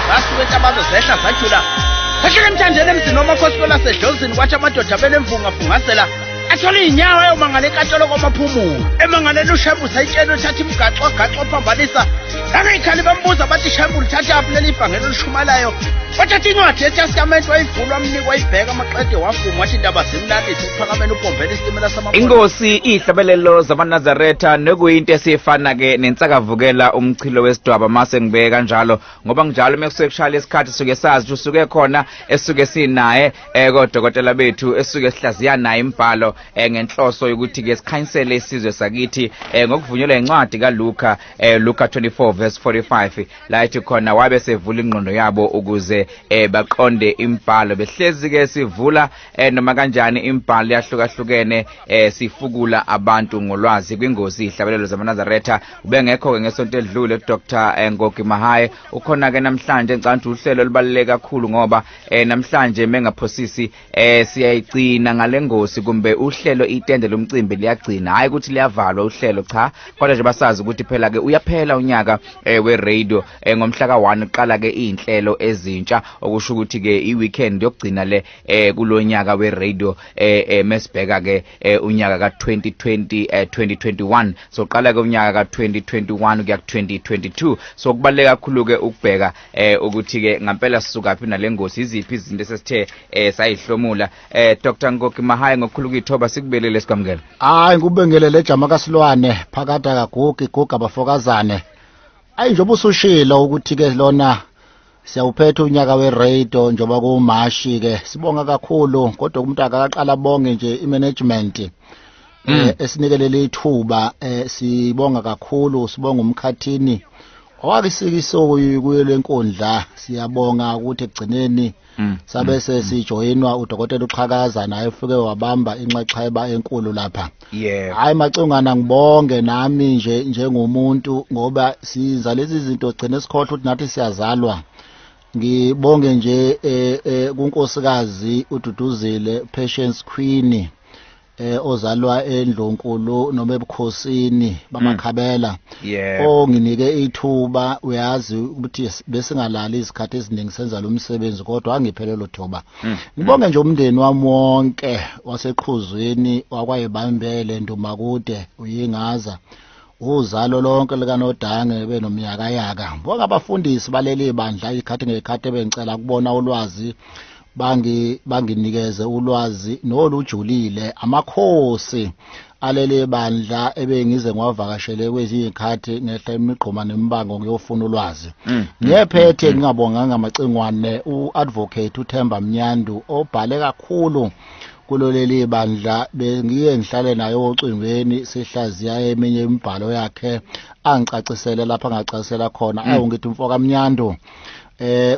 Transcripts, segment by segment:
basuke etabazo zehla zajula kahle emthandeni emzini wamakhosikela sedlozini kwathi amadoda belemfungafungasela athola inyawo ayomangala enkantolo kwamaphumulo emangalela uShambu sayitshela uthatha imigaqo gaxo phambanisa langeyikhali bambuza bathi Shambu lithatha aphi leli ibhangelo lishumalayo wathatha incwadi yeTestament wayivula wamnika wayibheka amaqede wafuma wathi indaba zimlalise uphakamela uPombela isitimela samabona Inkosi ihlabelelo zamaNazaretha nekuyinto esifana ke nensakavukela umchilo wesidwaba mase ngibeke kanjalo ngoba njalo mekusekushaya isikhathi suke sazi usuke khona esuke sinaye kodokotela bethu esuke sihlaziya naye imbhalo ngenhloso yokuthi ke sikhansele isizwe sakithi ngokuvunyelwa incwadi kaLuka Luka 24 verse 45 la ithi khona wabe sevula ingqondo yabo ukuze baqonde imbhalo behlezi ke sivula noma kanjani imbhalo yahlukahlukene sifukula abantu ngolwazi kwingosi ihlabelelo zamaNazaretha ubengekho ke ngesonto edlule Dr. Ngoki Mahaye ukhona ke namhlanje ngicabanga uhlelo libaluleke kakhulu ngoba namhlanje mengaphosisi siyayigcina ngalengosi kumbe uhlelo itende lomcimbi liyagcina hayi ukuthi liyavalwa uhlelo cha kodwa nje basazi ukuthi phela ke uyaphela unyaka we-radio ngomhla ka1 uqala ke inhlelo ezintsha okusho ukuthi ke iweekend yokugcina le kulonyaka we-radio mesibheka ke unyaka ka2020 2021 so qala ke unyaka ka2021 kuya ku2022 so kubaleka kakhulu ke ukubheka ukuthi ke ngempela sisuka phi nalengosi iziphi izinto esesithe sayihlomula Dr. Ngoki Mahaye ngokukhulu kwithoba sikubelele sikwamukela hayi ngikubingelele ejama kaSilwane phakatha kaGugi Guga abafokazane ayi njoba usushilo ukuthi ke lona siyawuphetha unyaka we-radio njoba kumashi ke sibonga kakhulu kodwa umuntu akaqala bonge nje imanagement esinikelele ithuba sibonga kakhulu sibonga umkhathini owakisikiso kuyo lenkundla siyabonga ukuthi egcineni sabe sesijoyinwa udokotela uXhakaza naye ufike wabamba inxaxheba enkulu lapha hayi macungana ngibonge nami nje njengomuntu ngoba siza lezi zinto gcine sikhohle ukuthi nathi siyazalwa ngibonge nje kunkosikazi uDuduzile Patience Queen ozalwa eNdlonkulu noma ebukhosini bamakhabela onginike ithuba uyazi ukuthi besingalali isikhathi esiningi senza lo msebenzi kodwa angiphelelo thoba ngibonge nje umndeni wami wonke waseqhuzweni wakwayibambele Ndumakude uyingaza uzalo lonke likaNodange benomnyaka yaka bonke abafundisi baleli bandla ikhathi ngekhathi ebengicela kubona ulwazi banginikeze ulwazi nolujulile amakhosi alele bandla ebengize ngwavakashele kwezikhathi ngehla imigqoma nembango ngiyofuna ulwazi ngiyephethe ngingabonganga amacingwane uadvocate uThemba Mnyandu obhale kakhulu kuloleli bandla bengiye ngihlale nayo ocingweni sihlaziya eminye imibhalo yakhe angicacisele lapha angacacisela khona awungithi umfoka Mnyandu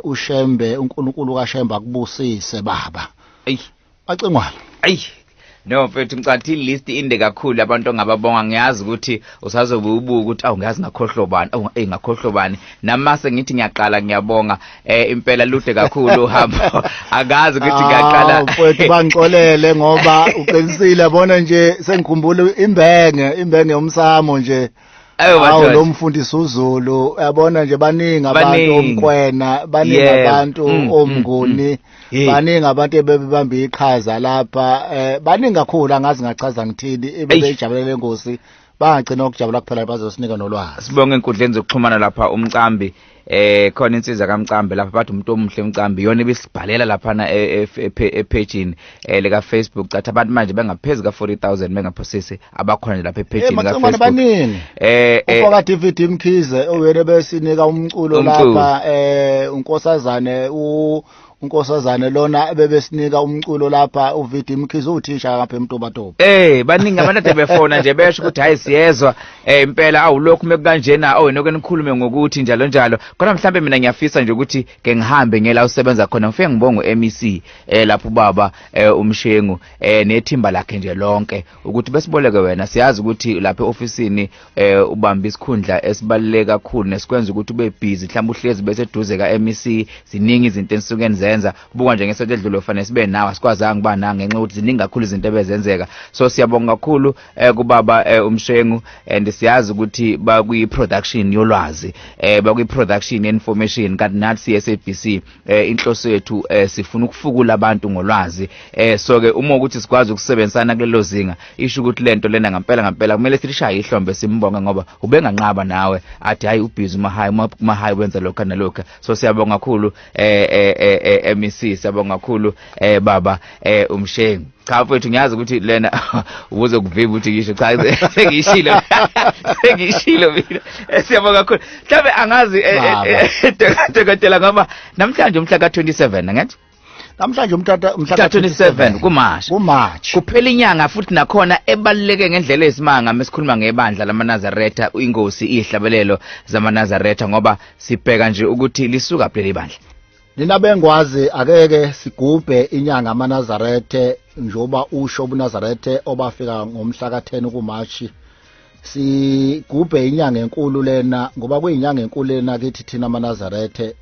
uShembe uNkulunkulu kaShembe akubusise baba bacingwana no mfethu ngicathi list inde kakhulu abantu ongababonga ngiyazi ukuthi usazobubuka ukuthi awungazi ngakhohlobani ngakhohlobani namase ngithi ngiyaqala ngiyabonga impela lude kakhulu uhambo akazi ukuthi ngiyaqala mfethu bangixolele ngoba uqinisile bona nje sengikhumbula imbenge yomsamo nje awu lo mfundisi uZulu uyabona nje baningi abantu omkwena baningi abantu omnguni baningi abantu ebebamba iqhaza lapha baningi kakhulu angazi ngachaza ngithini ebebejabulele ingosi bangagcina ukujabula kuphela bazosinika nolwazi sibonga enkundleni zokuxhumana lapha umcambi khona insizwa kaMcambi lapha bathi umuntu omuhle uMcambi yona ebisibhalela lapha na epagini leka Facebook cathi abantu manje bengaphezulu ka40,000 bengaphosisi abakhona nje lapha epagini ka Facebook baningi ufoka David Mkhize oyena besinika umculo lapha unkosazane unkosazane lona bebesinika umculo lapha uVidi Mkhize uthisha lapha eMtobatobo baningi abantu befona nje besho ukuthi hayi siyezwa impela awulokhu mekukanjena wena nikhulume ngokuthi njalo njalo kodwa mhlambe mina ngiyafisa nje ukuthi ke ngihambe ngela usebenza khona ngifike ngibonga uMEC lapho baba umshengu nethimba lakhe nje lonke ukuthi besiboleke wena siyazi ukuthi lapha eofisini ubamba isikhundla esibaluleke kakhulu nesikwenza ukuthi ube busy mhlawumbe uhlezi bese eduze kaMEC ziningi izinto enisuke nizenza ubuka nje ngesonto edlule ufanele sibe nawe asikwazanga kuba nanga ngenxa ukuthi ziningi kakhulu izinto ebezenzeka so siyabonga kakhulu kubaba umshengu and siyazi ukuthi bakuyi production yolwazi bakuyi production station information kanti nathi SABC inhloso yethu sifuna ukufukula abantu ngolwazi so ke uma ukuthi sikwazi ukusebenzisana kulelo zinga isho ukuthi lento lena ngempela kumele sishaye ihlombe simbonga ngoba ubenganqaba nawe athi hayi ubhizi mahayi wenza lokho nalokho so siyabonga kakhulu MEC siyabonga kakhulu baba umshengu cha mfethu ngiyazi ukuthi lena ubuze kuvimba ukuthi ngisho cha sengishilo mina siyabonga kakhulu mhlawumbe angazi dokotela ngoba namhlanje umhla ka27 ngathi namhlanje umhla ka27 kuMashi kuphela inyanga futhi nakhona ebaluleke ngendlela ezisimanga mesikhuluma ngebandla lamaNazaretha ingosi ihlabelelo zamaNazaretha ngoba sibheka nje ukuthi lisuka phela ibandla Nina bengwazi akeke sigubhe inyanga amaNazarethe njoba usho ubuNazarethe obafika ngomhla ka10 kuMashi sigubhe inyanga enkulu lena ngoba kuyinyanga enkulu lena kithi thina amaNazarethe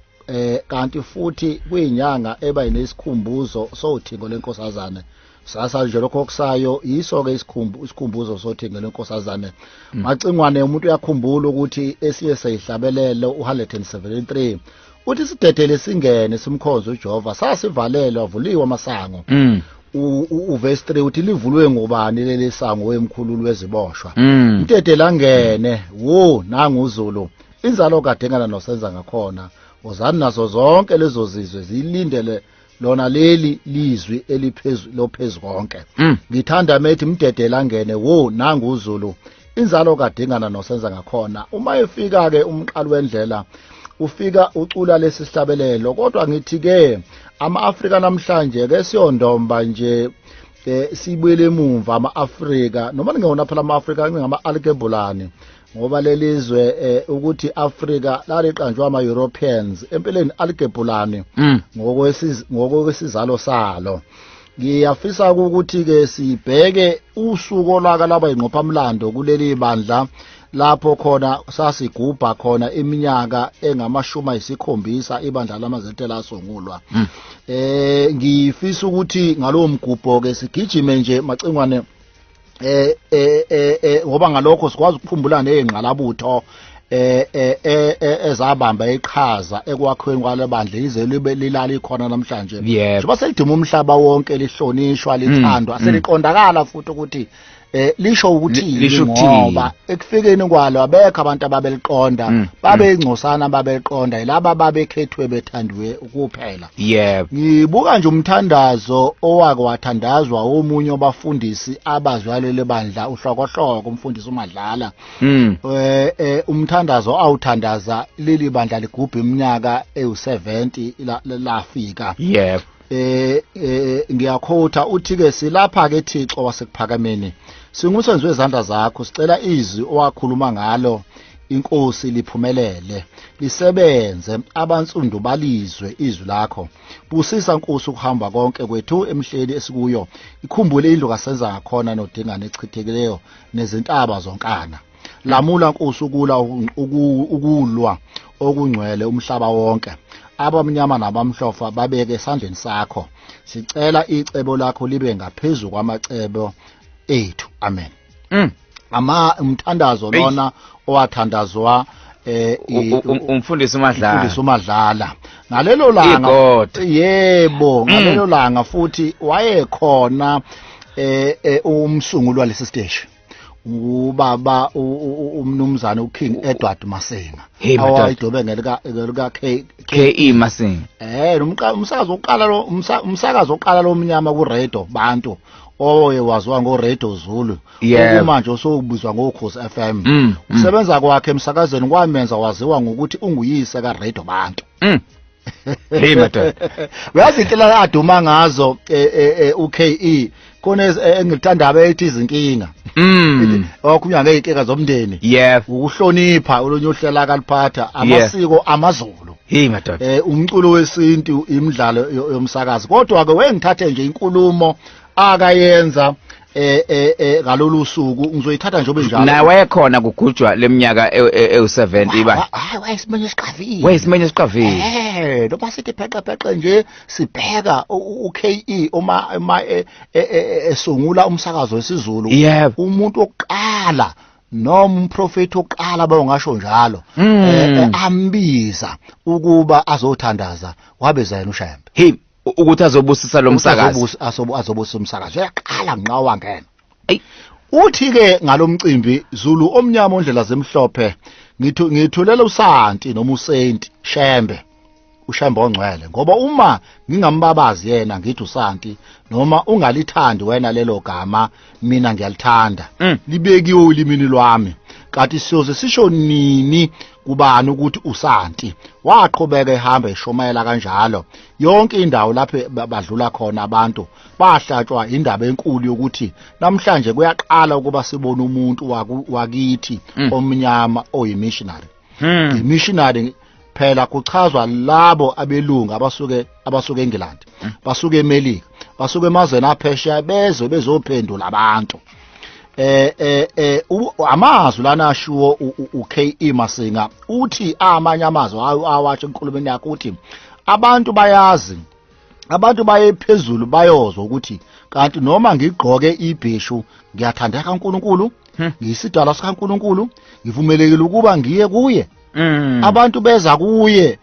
kanti futhi kuyinyanga eba inesikhumbuzo sothingo lenkosazane sasa nje lokho kusayo yiso ke isikhumbuzo sothingo lenkosazane macingwane umuntu uyakhumbula ukuthi esiye seyihlabelelo u173 uthi sidedele singene simkhonzo uJehova sasivalelwe wavuliwa amasango uverse 3 uthi livulwe ngobani leli sango wemkhululu weziboshwa idedele angene nangu uZulu inzalo kadengana nosenza ngakhona uzani nazo zonke lezo zizwe zilindele lona leli lizwi eliphezulu lophezulu konke ngithanda methi mdedele angene nangu uZulu inzalo kadengana nosenza ngakhona uma efika ke umqalo wendlela ufika ucula lesihlabelelo kodwa ngithi ke ama-Afrika namhlanje ke siyondomba nje sibuyele emuva ama-Afrika noma ngiyona phela ama-Afrika ngama-alkebulani ngoba lelizwe ukuthi Afrika laliqanjwa ama-Europeans empeleni alkebulani ngokwesizalo salo ngiyafisa ukuthi ke sibheke usuku laka laba ingqophamlando kuleli bandla lapho khona sasigubha khona iminyaka engama-70 ibandla lamaZethe lasungulwa ngifisa ukuthi ngalowo mgubho ke sigijime nje macingwane ngoba ngalokho sikwazi ukukhumbula nezingqalabutho ezabamba iqhaza ekwakhweni kwalebandla ize libe lilali khona namhlanje njengoba selidima umhlaba wonke lihlonishwa lithandwa seliqondakala futhi ukuthi lisho ukuthi ngoba ekufikeni kwalo abekho abantu ababeliqonda babengcosana babeliqonda laba babekhethwe bethandiwe ukuphela ngibuka nje umthandazo owake wathandazwa omunye wabafundisi abazwalele bandla uhlokohloko umfundisi uMadlala umthandazo awuthandaza leli bandla ligubha iminyaka ewu70 lafika ngiyakhotha uthi ke silapha ke Thixo wasekuphakameni singumsebenzi wezandla zakho sicela izwi owakhuluma ngalo inkosi liphumelele lisebenze abansundu balizwe izwi lakho busisa Nkosi ukuhamba konke kwethu emhleli esikuyo ikhumbule indlu kasenza ngakhona nodingane echithekeleyo nezintaba zonkana lamula Nkosi ukulwa okungcwele umhlaba wonke abamnyama nabamhlophe babeke esandleni sakho sicela icebo lakho libe ngaphezulu kwamacebo ethu amen umthandazo lona owathandazwa umfundisi uMadlala ngalelo langa ngalelo langa futhi wayekhona umsunguli walesi stage ubaba umnumzana uKing Edward Masenga awayidobe ngelika KE Masenga umsakazo oqala lo mnyama ku radio bantu waziwa ngo Radio Zulu manje osubizwa ngoKhosi FM usebenza kwakhe emsakazweni kwamenza waziwa ngokuthi unguyise ka Radio Bantu hey madoda uyazi intela aduma ngazo uKE khona engithanda abethi izinkinga okunya ngeyinkinga zomndeni ukuhlonipha olunye uhlela kaliphatha amasiko amaZulu hey madoda umculo wesintu imidlalo yomsakazi kodwa ke wengithathe nje inkulumo akayenza ngalolu suku ngizoyithatha nje benjalo naye wayekhona kugujwa leminyaka ewu70 iba wayesimenya isiqavile loba sithi pheqepheqe nje sibheka uKE uma esungula umsakazo wesiZulu umuntu oqala noma umprofeti oqala bayongasho njalo ambiza ukuba azothandaza wabeza yena uShembe hey ukuthi azobusisa lo msakazi azobusisa umsakazi uyaqala nqawa ngena uthi ke ngalomcimbi Zulu omnyama ondlela zemhlophe ngithulela uSanti noma uSaint Shembe uShembe ongcwele ngoba uma ngingambabazi yena ngithi uSanti noma ungalithandi wena lelo gama mina ngiyalithanda libekiwe ulimini lwami kanti siyoze sisho nini kubani ukuthi uSanti waqhubeka ehamba eshomayela kanjalo yonke indawo lapho badlula khona abantu bahlatshwa indaba enkulu yokuthi namhlanje kuyaqala ukuba sibone umuntu wakithi omnyama oyimissionary imissionary phela kuchazwa labo abelungu abasuke eNgland basuke eMelika basuke emazweni aphesheya bezophendula abantu amazwi lana ashiwo uKE Masinga uthi amanye amazwi awatsho enkulumeni yakhe uthi abantu bayazi abantu bayephezulu bayozwa ukuthi kanti noma ngigqoke ibhishu ngiyathandeka kaNkuluNkulu ngiyisidalwa sikaNkuluNkulu ngivumelekile ukuba ngiye kuye abantu beza kuye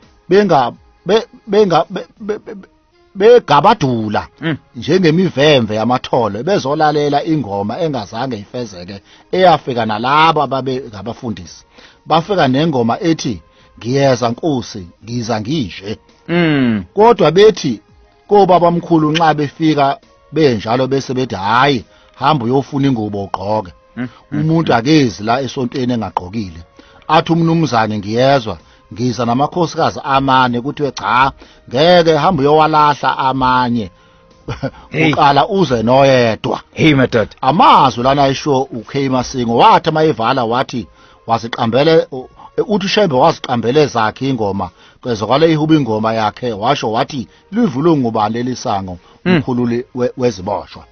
begabadula njengemivemve yamathole bezolalela ingoma engazange ifezeke eyafika nalabo ababe ngabafundisi bafika nengoma ethi ngiyeza Nkosi ngiza ngishe kodwa bethi kobaba omkhulu nxa befika benjalo bese bethi hayi hamba uyofuna ingubo ugqoke umuntu akezi la esontweni engagqokile athi umnumzane ngiyezwa ngiza namakhosikazi amane kuthiwe cha ngeke hamba uyowalahla amanye uqala uze noyedwa hey madoda amazwi lana ayisho uKE Masinga wathi mayivala wathi waziqambele uthi uShembe waziqambele zakhe ingoma kwezokwale ihuba ingoma yakhe washo wathi livulwe ngubani lelisango umkhululi weziboshwa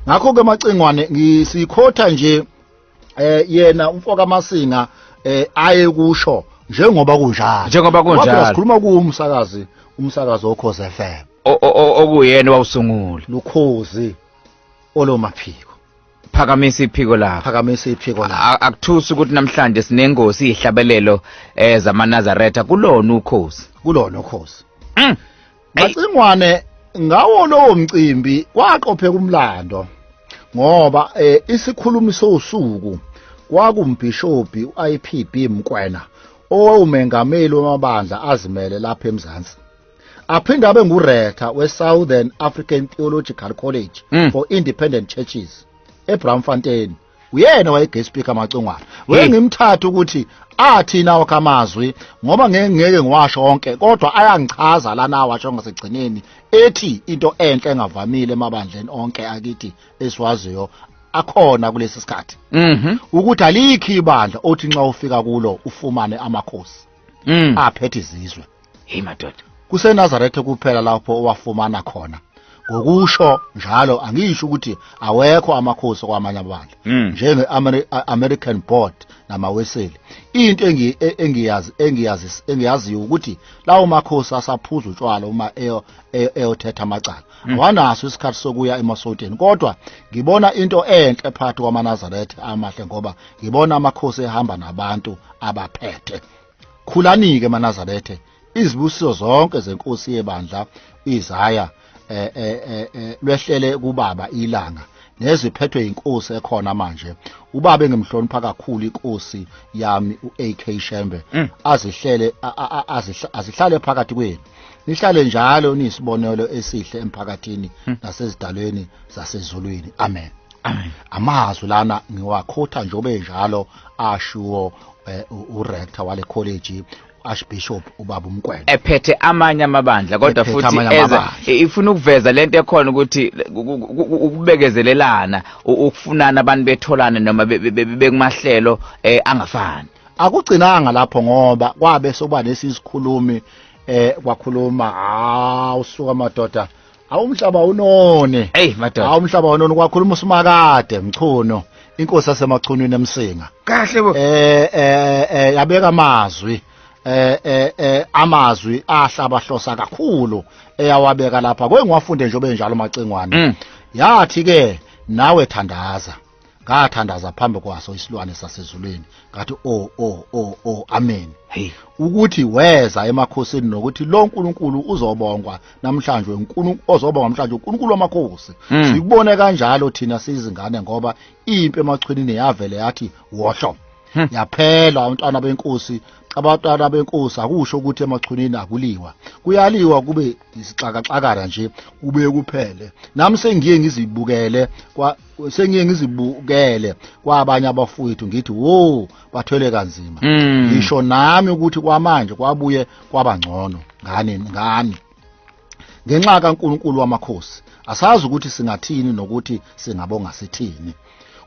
ngakho ke macingwane ngisikhotha nje yena umfoka Masinga aye kusho njengoba kunjalo sikhuluma umsakazi oKhozi FM okuyena wawusungula lukhozi olomaphiko phakamisa iphiko lapho akuthusi ukuthi namhlanje sinengosi ihlabelelo zamaNazaretha kulona ukhozi macingwane ngawo lowo mcimbi waqopheka umlando ngoba isikhulumi sosuku kwakumbhishobhi uIPB Mkwena owumengameli wamabandla azimele lapha eMzansi aphinda abe nguRector weSouthern African Theological College for Independent Churches eBramfontein uyena wayeguest speaker macingwane ngimthatha ukuthi athi nawo kamazwi ngoba ngeke ngiwasho onke kodwa ayangichaza lana washo ngasegcineni ethi into enhle engavamile emabandleni onke akithi esiwaziyo akhona kulesi sikhathi ukuthi alikho ibandla othi nxa ufika kulo ufumane amakhosi aphethe izizwe hey madoda kuseNazaretha kuphela lapho owafumana khona ngokusho njalo angisho ukuthi awekho amakhosi kwamanye amabandla njenge American Board namaweseli into engiyaziyo ukuthi lawo makhosi asaphuza utshwala uma eyothetha amacala awanaso isikhathi sokuya emasontweni kodwa ngibona into enhle phakathi kwamaNazaretha amahle ngoba ngibona amakhosi ehamba nabantu abaphethe khulanike emaNazaretha izibusiso zonke zenkosi yebandla Isaya lwehlele kubaba ilanga neziphethwe inkosi ekhona manje ubaba engimhlonipha kakhulu inkosi yami uAK Shembe azihlale phakathi kwenu nihlale njalo nisibonelo esihle emphakathini nasezidalweni zasezulwini amen amazwi lana ngiwakhotha njobe njalo ashiwo uRector wale college Archbishop ubaba uMkwena ephethe amanye amabandla kodwa futhi ifuna ukuveza lento ekhona ukuthi ukubekezelelana ukufunana abantu betholana noma bekumahlelo angafani akugcinanga lapho ngoba kwabe sokuba lesisikhulumi kwakhuluma usuka madoda awumhlaba unone hey madoda awumhlaba unone kwakhuluma uSimakade Mchuno inkosi yasemachunwini eMsinga kahle bo yabeka amazwi amazwi ahlabahlosa kakhulu eyawabeka lapha kwengiwafunde njobe njalo macingwane yathi ke nawe thandaza ngathandaza phambi kwaso isilwane sasezulwini ngathi amen. Hey. Ukuthi weza emakhosini nokuthi lo uNkulunkulu uzobongwa namhlanje ozobongwa namhlanje uNkulunkulu wamakhosi. Sikubone kanjalo thina sizingane ngoba impi emachwinini yavele yathi wohlo. Yaphela abantwana benkosi akusho ukuthi emachwinini akuliwa. Kuyaliwa kube isixakaxakara nje kube kuphele. Nami sengiye ngizibukele kwabanye abafowethu ngithi wo bathwele kanzima. Ngisho nami ukuthi kwamanje kwabuye kwabangcono ngani. Ngenxa kaNkulunkulu wamakhosi asazi ukuthi singathini nokuthi singabonga sithini.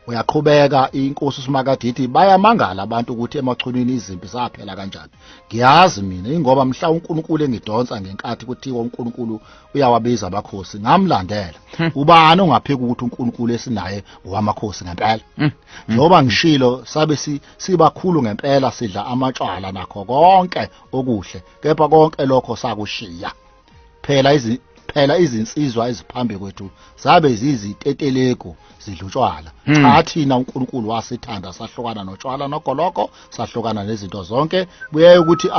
Uyaqhubeka inkosi uSimakadithi bayamangala abantu ukuthi emachwinini izimpi zaphela kanjani. Ngiyazi mina ingoba mhla uNkulunkulu engidonsa ngenkathi kuthiwa uNkulunkulu uyawabiza abakhosi ngamlandela. Ubani ongaphika ukuthi uNkulunkulu esinaye owamakhosi ngempela. Njoba ngishilo sabe sibakhulu ngempela sidla amatshwala nakho konke okuhle kepha konke lokho sakushiya. Phela izinsizwa eziphambi kwethu zabe ziziteteleko zidlutshwala. Cha thina uNkulunkulu wasithanda sahlukana notshwala nogoloko sahlukana nezinto zonke buyaye ukuthi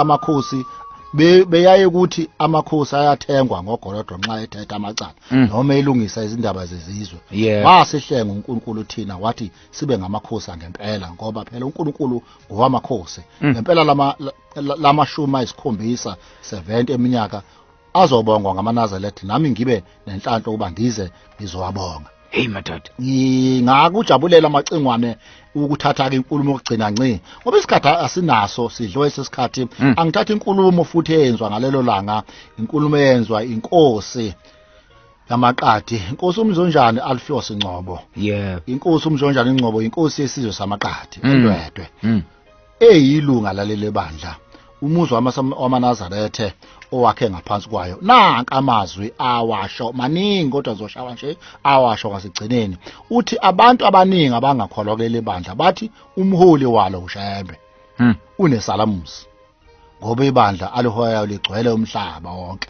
amakhosi ayathengwa ngogolodo nxa ethetha amacala noma elungisa izindaba zezizwe. Wasihlenga uNkulunkulu thina wathi sibe ngamakhosi ngempela ngoba phela uNkulunkulu ngowamakhosi. Ngempela lamashumi ayisikhombisa 70 eminyaka azobongwa ngamaNazaretha nami ngibe nenhlanhla ukuba ngize ngizowabonga. Hey madoda. Ngakujabulela amacingwane ukuthatha ke inkulumo yokugcina nci ngoba isikhathi asinaso sidlo esesikhathi. Angithatha inkulumo futhi eyenzwa ngalelo langa inkulumo eyenzwa inkosi yamaqadi inkosi uMzonjane Alpheus Ngcobo. Inkosi uMzonjane Ngcobo inkosi yesizwe samaqadi eNdwedwe. Eyilunga laleli bandla umuzi wamaNazaretha owakhe ngaphansi kwayo. Nanka amazwi awasho maningi kodwa zoshawa nje awasho ngasigcineni. Uthi abantu abaningi abangakholwa kuleli bandla bathi umholi walo uShembe unesalamusi ngoba ibandla alihoyayo ligcwele umhlaba wonke.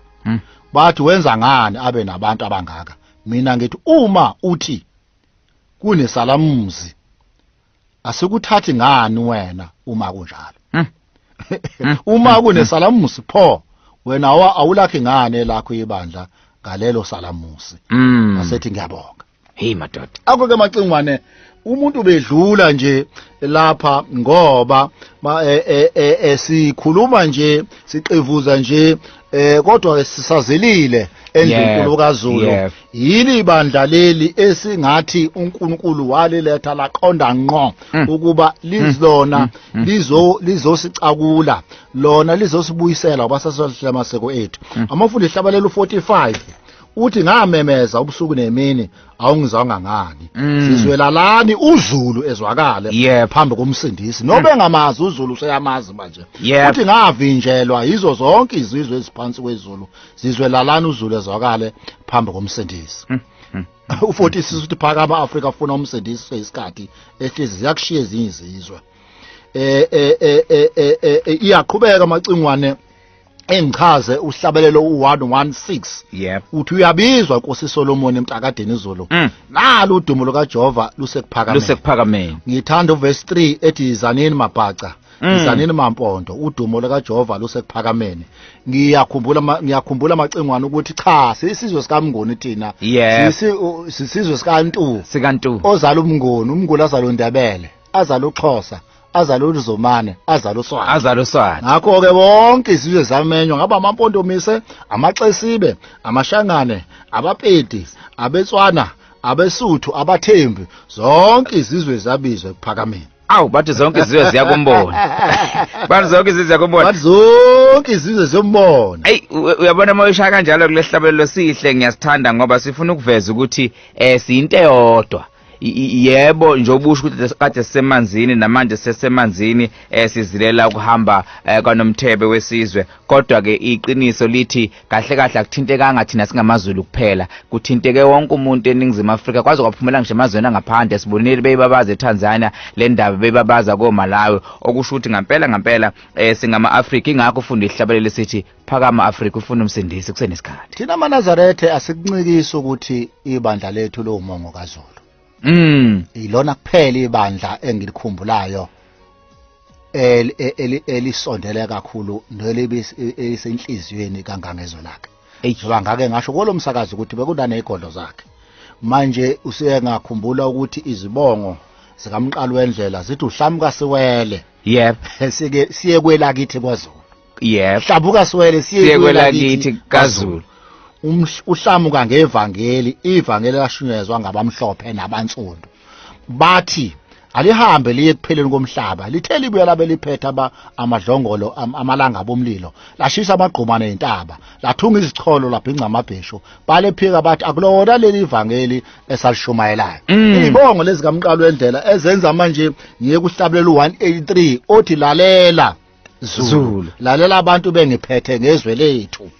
Bathi wenza ngani abe nabantu abangaka? Mina ngithi uma uthi kunesalamusi asikuthathi ngani wena uma kunjalo. Uma kunesalamusi pho wena awulakhe ngane lakho ibandla ngalelo salamusi. Asethi ngiyabonga. Hey madoda. Akho-ke macingwane umuntu bedlula nje lapha ngoba sikhuluma nje siqevuza nje kodwa sisazelile endlunkulu kaZulu. Yini ibandla leli esingathi uNkulunkulu waliletha laqonda ngqo ukuba lizona lizosicakula lona lizosibuyisela abasasolihle amaseko ethu. Amafundi ehlabalelo 45 uthi ngamemeza ubusuku nemini awungizwanga ngani. Sizwelalani uZulu ezwakale phambi komsindisi nobe ngamazi uZulu useyamazi manje. Uthi ngavinjelwa yizo zonke izizwe eziphansi kwezulu zizwelalani uZulu ezwakale phambi komsindisi. U46 uthi phakama Afrika afuna umsindisi isikhathi ehlezi ziyakushiya ezinye izizwe. Iyaqhubeka amacingwane engichaze uhlabelelo u116. Uthi uyabizwa Nkosi Solomon emtakadeni izolo. Nalo udumo lukaJehova lusekuphakameni. Ngithanda uverse 3 ethi izanini mabhaca izanini mampondo udumo lukaJehova lusekuphakameni. Ngiyakhumbula amacingwane ukuthi cha sisizwe sikaMnguni thina. Sisizwe sikaNtu ozala umnguni azala uNdebele azala uXhosa azala uZomane azala uSwana. Ngakho-ke bonke izizwe zamenywa ngaba amampondomise amaXesibe amashangane abapedi abetswana abesuthu abathembi zonke izizwe zabizwe ekuphakameni. Bathi zonke izizwe ziyakumbona. Bathi zonke izizwe ziyakumbona. Bathi zonke izizwe ziyombona. Hey uyabona moyisha kanjalo kulehlabelelo sihle ngiyasithanda ngoba sifuna ukuveza ukuthi siyinte yodwa. Yebo njengoba usho ukuthi kade sisemanzini namanje sesemanzini sizilela ukuhamba kwaNomthebe wesizwe kodwa ke iqiniso lithi kahle kahle akuthintekanga thina singamaZulu kuphela kuthinteke wonke umuntu eNingizimu Afrika kwaze kwaphumela ngisho emazweni angaphandle sibonile beyibabaza eTanzania le ndaba beyibabaza koMalawi okusho ukuthi ngempela singama Afrika ingakho ufunda ihlabelelo sithi phakama Afrika ufuna umsindisi kusenesikhathi. Thina amaNazaretha asikuncikisa ukuthi ibandla lethu lo umongo kaZulu. ilona kuphela ibandla engilikhumbulayo elisondele kakhulu nelisenhliziyweni kangangezwe lakhe. Ngoba ngake ngasho kolomsakazi ukuthi bekunane igodlo zakhe. Manje usengakhumbula ukuthi izibongo zikamqalo wendlela zithi uhlamuka siwele. Yep. Siye kwela kithi kwaZulu. Yep. Hlamuka siwele siye kwela kithi kwaZulu. Uhlamuka ngevangeli, ivangeli lashunyezwa ngabamhlophe nabansundu. Bathi alihambe liye kupheleni komhlaba, lithe libuya labe liphethe amadlongolo amalanga abomlilo, lashisa amagquma nezintaba, lathunga izicholo labhinca amabheshu, balephika bathi akulona leli ivangeli esalishumayelayo. Izibongo lezi kamqalo wendlela ezenza manje ngiye kuhlabelela u183 othi lalela Zulu, lalela abantu bengiphethe ngezwe lethu.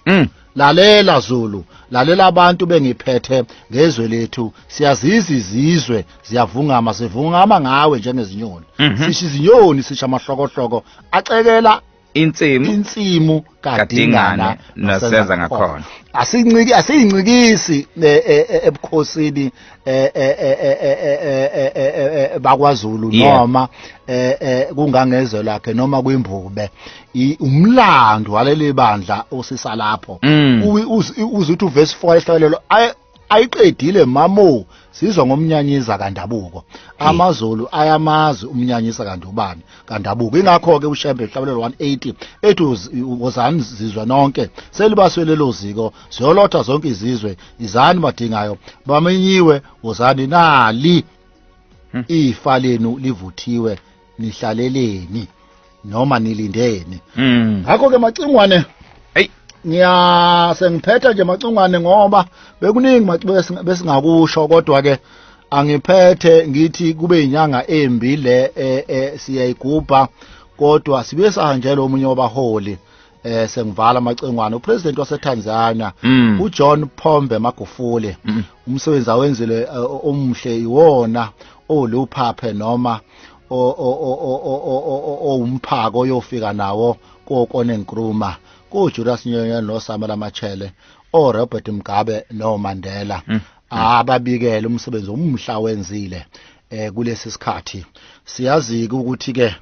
Lalela Zulu, lalela abantu bengiphethe ngezwe lethu, siyazizi izizwe ziyavungama, sivungama ngawe njengezinyoni. Sisho izinyoni sisho amahlokohloko acekela insimu kadingana nosenza ngakhona. Asiyincikisi ebukhosini bakwaZulu noma kungangezwe lakhe noma kwimbube. Umlando waleli bandla osisa lapho. Uzuthi uverse 4 ehlelelo ayiqedile mamo sizwa ngomnyanyiza kandabuko. AmaZulu ayamazi umnyanyisa kandabuko. Ingakho ke uShembe ehlabelelo 180 ethi wozani zizwa nonke selibaswelelo ziko ziyolotha zonke izizwe izani badingayo bamenyiwe wozani nali ifa lenu livuthiwe nihlaleleni noma nilindeni. Ngakho ke macingwane sengiphetha nje macungwane ngoba bekuningi besingakusho kodwa ke angiphethe ngithi kube inyanga embi le siyayigubha kodwa sibe sahanjela omunye wabaholi sengivala amacengwane upresident waseTanzania uJohn Pombe Magufuli. Umsebenzi awenzile omhle iwona oluphaphe noma umphako oyofika nawo kokone Nkrumah Julius Nyoni noSamuel Machele Robert Mugabe noMandela ababikela umsebenzi omhla wenzile kulesi sikhathi. Siyazi ukuthi ke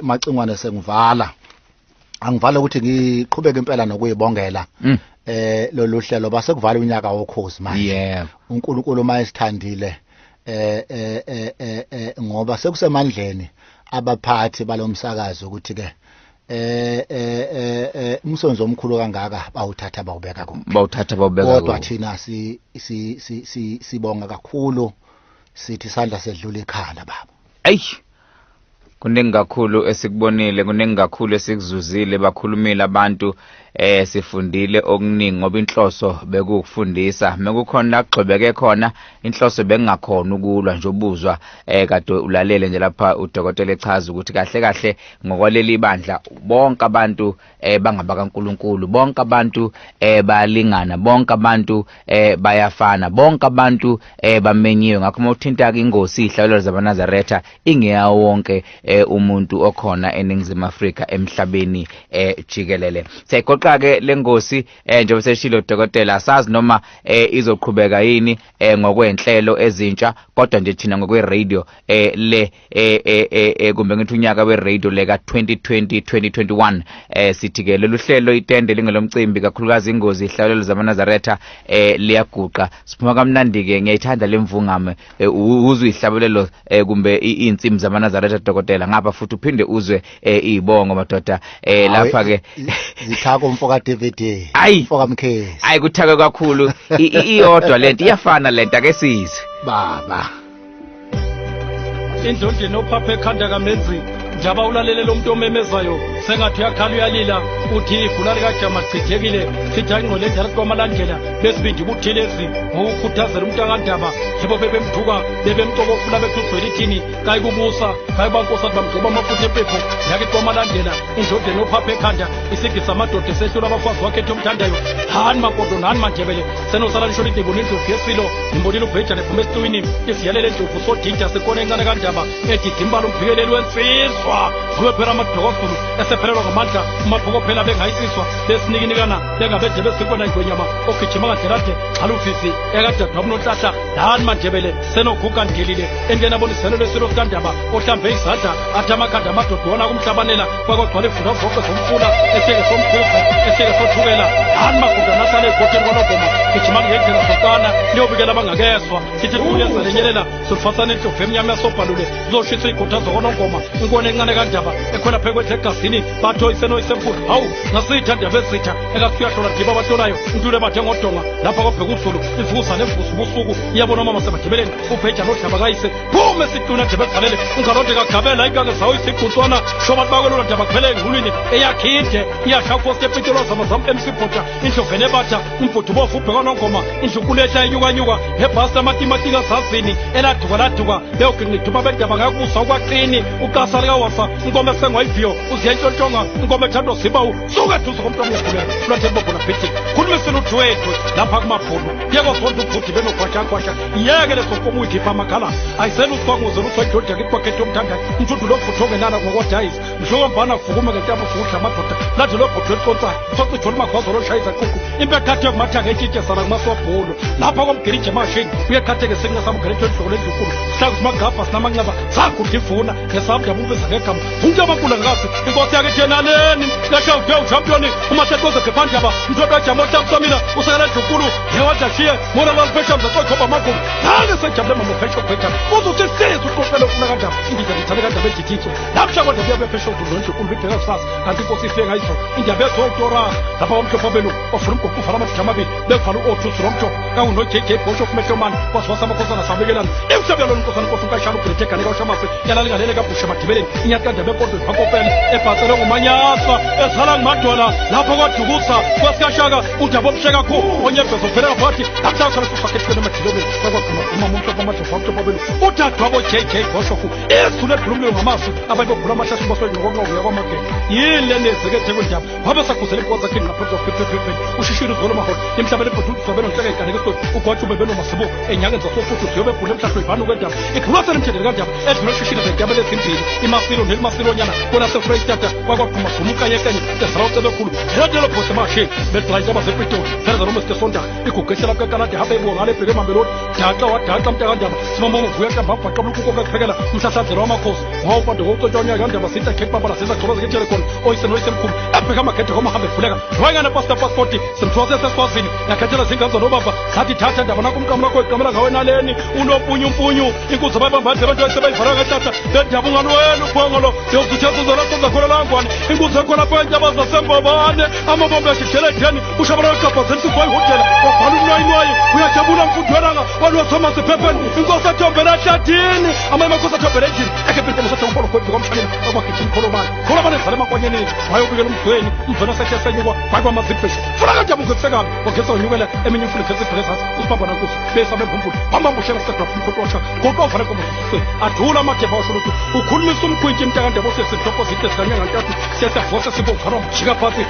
macingwane sengivala angivala ukuthi ngiqhubeke impela nokuyibongela lolu hlelo base kuvala unyaka wokhozi manje. uNkulunkulu mayesithandile ngoba sekusemandleni abaphathi balomsakazi ukuthi ke umsonzo omkhulu kangaka bawuthatha bawubeka kodwa thina sibonga kakhulu sithi isandla sedlula ikhala baba. Kuningi kakhulu esikubonile, kuningi kakhulu esikuzuzile, bakhulumile abantu sifundile okuningi ngoba inhloso bekukufundisa. Mekukhona agxobeke khona inhloso bengakhona ukulwa nje ubuzwa kade ulalele nje lapha udokotela echaza ukuthi kahle kahle ngokwaleli bandla bonke abantu bangaba kaNkulunkulu, bonke abantu bayalingana, bonke abantu bayafana, bonke abantu bamenyiwe. Ngakho mawuthinta ke ingosi ihlawulo zabaNazaretha ingeya wonke umuntu okhona eNingizimu Afrika emhlabeni jikelele. Seyiqoqa ke lengosi njengoba seshilo udokotela asazi noma izoqhubeka yini ngokwenhlelo ezintsha kodwa nje thina ngokwe radio le kumbe ngithi unyaka we radio le ka 2020-2021 sithi ke lolu hlelo itende lingelomcimbi kakhulukazi ingozi ihlawulo zabaNazaretha liyaguqa. Siphuma kamnandi ke ngiyayithanda lemvungame uzwe ihlabelelo kumbe insimi zabaNazaretha dokotela ngapha futhi uphinde uzwe izibongo madoda lapha ke zithako mfoka DVD mfoka Mkhezi kuthaka kakhulu iyodwa lento iyafana lento ake size baba indonde nophaphe ekhanda kamenzi njaba ulalele lo muntu omemezayo sengathi uyakhala uyalila uthi igula likajama sichithekile sithi ayingqole njalo kwamalandlela besibindi kuthilezi ngokukhuthazela umuntu akandaba yebo bebemthuka bebemcokofula bekuzwela ithini kayi kubusa kayi bankosi bamgcoba amafutha empepho yake kwamalandela indonde nophaphe ekhanda isigisa amadoda esehlula abafazi wakhe etomthandayo hani makodo nani manjebele senosala lisho lithi bona indlovu yesilo imbonile ubhejane phuma esitwini isiyalele indlovu sodinja sekone encane kandaba ethi dimbalo umvikeleli wensizwa kube phela amadoda kakhulu besephelelwa ngamandla umaphokophela bengayisiswa besinikinikana bengabeje besikona igonyama ogijima kaderade xhalufisi ekadadwa mnonhlahla lani mandebele senoguga ndilile engena boniselo lesilo sikandaba ohlambe izandla athi amakhanda amadoda wona kumhlabanela kwakogcwala ifundavoqo zomfula eseke somkhuze eseke sothukela lani maguda nasale egoteni kwanogoma gijima ngendlela sokana niyobikela abangakezwa sithi kuyenzelenyelela sifasane endlovu emnyama yasobhalule uzoshisa ikhuthazo kwanogoma inkona encane kandaba ekhona phekwethe egazini batho isenoyisemfula hawu ngasitha ndaba ezitha ekasiyahlola diba abahlolayo intule bathe ngodonga lapha kwabheka uzulu ivusa nevusa ubusuku iyabona umama semadibeleni ubheja nodlaba kayise phume esiquna debezalele ungalonde kagabela ikangezawo isigutswana shobantu bakwelula ndaba kuphele engulwini eyakhide iyashakhosi epitolo zamazam emsibhota indlovene ebatha umbhudu bofu ubheka nongoma indlukulehla enyukanyuka nebhasi amatimatika zazini eladuka laduka beyogingiduma bendaba ngakubusa ukwaqini ukasa likawasa inkomo esengwayiviyo uziyentshontsonga inkomo ethando zibawu suke duze komntu omyagulela lwathe bobona phithi khulumisela udwethu lapha kumabhulu yekosonto ubhudi benogwashagwasha yeke lesonkomo uyikhipha amakhala ayisela usikwanguzela uswayidodya kikwakhethe omthandayo umthudu lokufuthokelana ngokodayisi mhlokombana kuvukume ngentaba ufukudla amadoda lathi lobhudu eliqonsayo socithola umakhozo loshayisa quku impekhathe kumathanga etshitshesana kumasobhulu lapha komgiriji emashini uyekhatheke sekungesamgeretho endloko lendlukulu sihlanga simagabha sinamanxeba sagudla ifuna ngesabudaba ubisa ngegama vunke amakula ngasi inkosi yakhe thenaleni leshawude uchampioni umasekoze phephandaba mthodo wajama otamsamina usekela endlukulu yewadlashiye mona lalipesha mzacoithoba amagulu nange sejabule mamopesha ukuphetha uzuthi size uqoqele ufuna kandaba indiza ngithane kandaba ediditso lapshakwanda buyabepesha udulu endlukulu bideka kusasa kanti inkosi ifike ngayizo indaba ezotora lapha komhlopho belu ofuna umgogo ufana amadija amabili bekuvala u-othusi lomhlopho kanguno-jj bosho kumehlomani kwasiwasa amakhosana sabekelana imhlabelona inkosana inkosi unkayishana ubhilethegane kawashamase yalalingalele kabushe emadibeleni inyathi kandaba enkondweni kakopele ebhacele ngumanyasa esala ngumadola lapho kwadukusa kwasikashaka undaba omhle kakhulu onyebhezo phela phakathi lapsakasana sufakethweni emadilobeni kwakwagquma umama umhlopho amadofa omhlopho belu udadwabo jj boshofu ezulu edulumliwe ngamazwi ababegula amahlahla ubasweli ngokonqovuya kwamagela yini lenezekethe kwendaba wabe sakhuzela inkosi zakhe ngaphansi kwaphephephepheni ushishile uzolo maholo emhlabeni ebhududuzwa benonhleka iganekisweni ugwatshume benomasibo enyakeni zasofuthi ziyobe ebhule emhlahlo ibhanu kwendaba ikhulwasela emthetheleni kandaba edlula shishile zedyabele ezimbili imasilo nelimasilonyana kona sefreyistata kwakwagquma gumukanyekenye ezala ucebekhulu elatelo phose mashini bezilayitaba zepitoli verezalomesite sondayo igugeshela kwekalade hapa ibuwa ngale ebheke emambeloni daxa wadaxa mntakandaba simamomo vuya kamba bhaqabula ukukoka kuphekela umhlahlanzelo wamakhosi wawupande waucotshwanya kandaba sithi akhekpapala sizacoloba ziketshele khona oyise noyisemkhulu ebheka amagede kwamahambe evuleka wayengane pasipasipoti simthwase seswazini yakhethela zinganzo nobaba zathi thatha ndaba nakumkamlakho iqamela ngawe naleni unompunyumpunyu inkuzo bayibambaze abantu asebayivala ngetata bendaba unganwela ubhongolo yozuthetuzelasozakhona langwane inkuzo ekhona phentyaba zasembabane amabombe ashishele etheni ushabana wekabhazeli sikwayihotela wabhala umnwayinwayi uyajabula mfudwenanga walwasomase phepheni inkosi athombela ehlathini amayemakhosi athombela endlini ekepilikomusathakumbolo kwembikomshanini akwagijini kholomane kholomane ezale emakwanyeni wayobikela umdweni umdweni asethesenyukwa wayikwamazibheshi funa kajaba ungekusekami wagesa wanyukela eminye imfula ikheziphelezasi usibamba nankusi besame mvumbulu bambambushela kusedwapha umkhotosha kotovale komseni adula amathepha washo ukhulumisa umkhwinti mntakandebo sesidloko zide zikanyangantathu sesiyavose sibovalo mjika phasi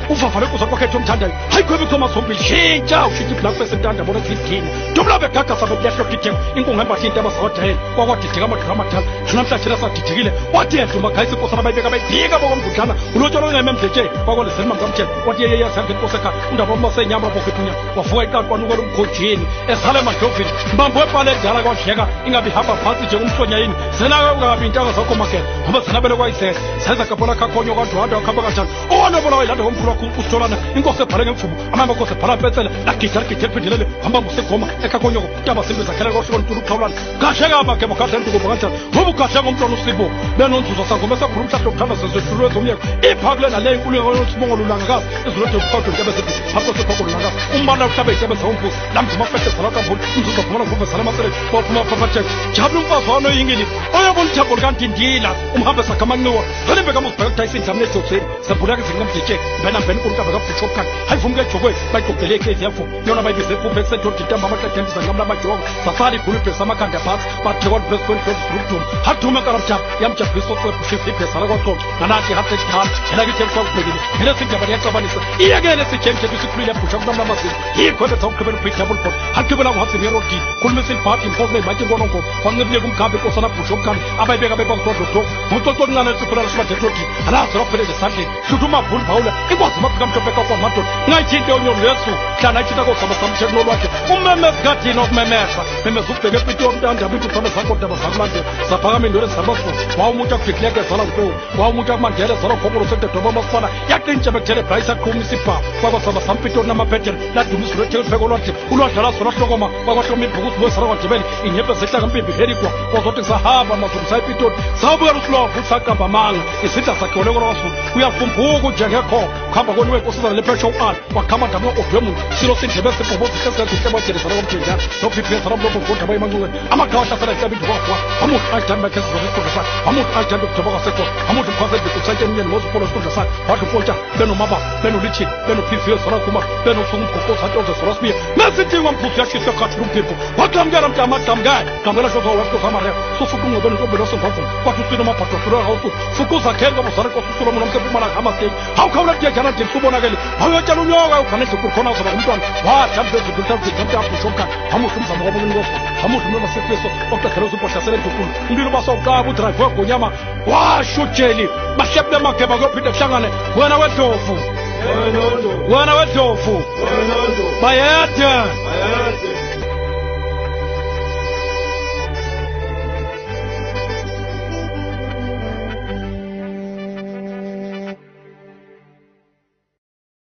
uvavale kuza kwakhethe omthandayo hayikhwebe thomas ombili shintsha ushintsha iblackface entandabo nezidini dumla begagasa bekulehlo dideko inkunga embathi intaba zawadayela kwakwadideka amadura amadala namhlanje lasadidekile wathi yendluma gayisa inkosana bayibeka bayidika bokomdudlana ulotsholo lungeme mdletshe kwakwalezeli mamzamtshela wathi yeyeyazi yange inkosi ekhaya undaba wamasenyama bokethunya wavuka iqaqwanukela umkhonjini ezala emadlovini mbambo webhale endala kwadleka ingabi hamba phansi njengomhlonyayini zenake ungabi intanga zakho magela ngoba zenabele kwayisela sezagabhola kakhonyo kwadwanda wakhamba kanjani owanebola wayilanda komkhulu wakho usitholana inkosi ebhale ngemfumo amamakhosi ebhala mpetsela lagida ligide liphindelele hamba musegoma ekhakhonyoko ntaba simbi zakhela koshoko ntulu uqhawulana kahle kabakhe bakhahle ntukubo kanjani ngoba ukahle ngomntwana usibo benonzuzo sangoma esakhulu umhlahlo okuthanda sezedlulwe ezomyeko iphakule nale inkululeko yosibongolo ulangakazi izulode ubukhawudo ntebe zethi hapho sephokolo ulangakazi umbala uhlabe itebe zawumbuzi lamzima afehle zalakambuli umzuzu aphumela ngumve zalamasele waphuma phaphatheka jabula umfazi wano yingili oyabona ithambo likandindila umhambe sakhamanxiwa zolimbe kamuzibheka ukutayisa indlamu nejotseni zebhuleka zingamditshe mbena beni kuruka baka pushopkan hayi vumke jokwe bayigqokele KZF yona bayibize kuphe kusethothi tamba amaqedembisa ngamla majogo safari group samakhanda phansi bathekwa president group hathuma karabjab yamjabhiso kwebushifi phesala kwaxoxa nanathi hathe khal elakithi kwakubhekile mina sindaba liyacabanisa iyekele sijemje bisikhulile phusha kunamla mazini yikhwebe zawuqhubela upitable board hathubela kuhatsi ngerodi khulumisa ibhadi imphosile mathi ngonongo kwancibile kumkhambi kosana phusha okukhambi abayibeka bebakudododoko ngoxoxo oluncane lesikhulala sibadetrodi alazo laphelele esandleni hlutuma bhulu bhawula ikwazi mafika mhlophe kwakwamadoda ngayithinto yonyoni lesu hlala ayithinta kosaba samthelo lwakhe umemezi gadini okumemeza memeza ubheke epitoni ntandaba intutshana zakho daba zakulandela zaphakama indolo ezabaso wawumuntu akudikileke zala nkulu wawumuntu akumandela zala khokolo sededoba masifana yaqintsha bekuthele bryce aqhumisa ibhawu kwakwasaba sampitoni namaphetsheni ladumisa ulwethekelipheko lwakhe ulwadlala zona hlokoma kwakwahloma ibhukusi lwesara kwadibele inyembe zehlaka mpimbi herikwa kwazothi sahamba mazumisa epitoni sawubuyela usilovu usaqamba amanga isindla sakhe olekolawasu uyafumbuka njengekho kuhamba koni wenkosazana lephesha u-al wakhama ndaba odwemuntu silo sindlebe sibhobozihlesezihlebothelesana komthenjana nokuphiphiesana mloko ngodaba emancukeni amagawa ahlasela ihlabindi kwakwa amuntu ayithanda bakhezizona isikhundla sakhe amuntu ayithanda ukujaba kwasekho amuntu mkhwasebikusayitsheni umyeni mozupolo isikhundla sakhe wathi upontsha benomaba benolithini benophiziyo zorakuma benosuku umgokozi atoze zorasibiye mesithingwa mkhusi yashiswe khathi lumphimbo waqamkela mntu amadamkaye qambela shozo wesikosamarea susukunqobeni ntombeni wasengwavuma kwathi uswini amabhaqosulelahawusu sukuzakhele bozare kosusulomo nomsepumalanga amaseki hawukhawula tiyajana ndimsi ubonakele hawuyotshela unyoka ukhanedle kurkhona uzoba umntwana wajambezidultazikamntaphushoka hamuhle umzamo wabobinikoso hamuhle umntu nasifliso oqedele usupohlasele entukulu umbili basawuqaba udrayive wegonyama washutsheli bahlebe bemakheba kuyophinda kuhlangane wena wedlovu bayede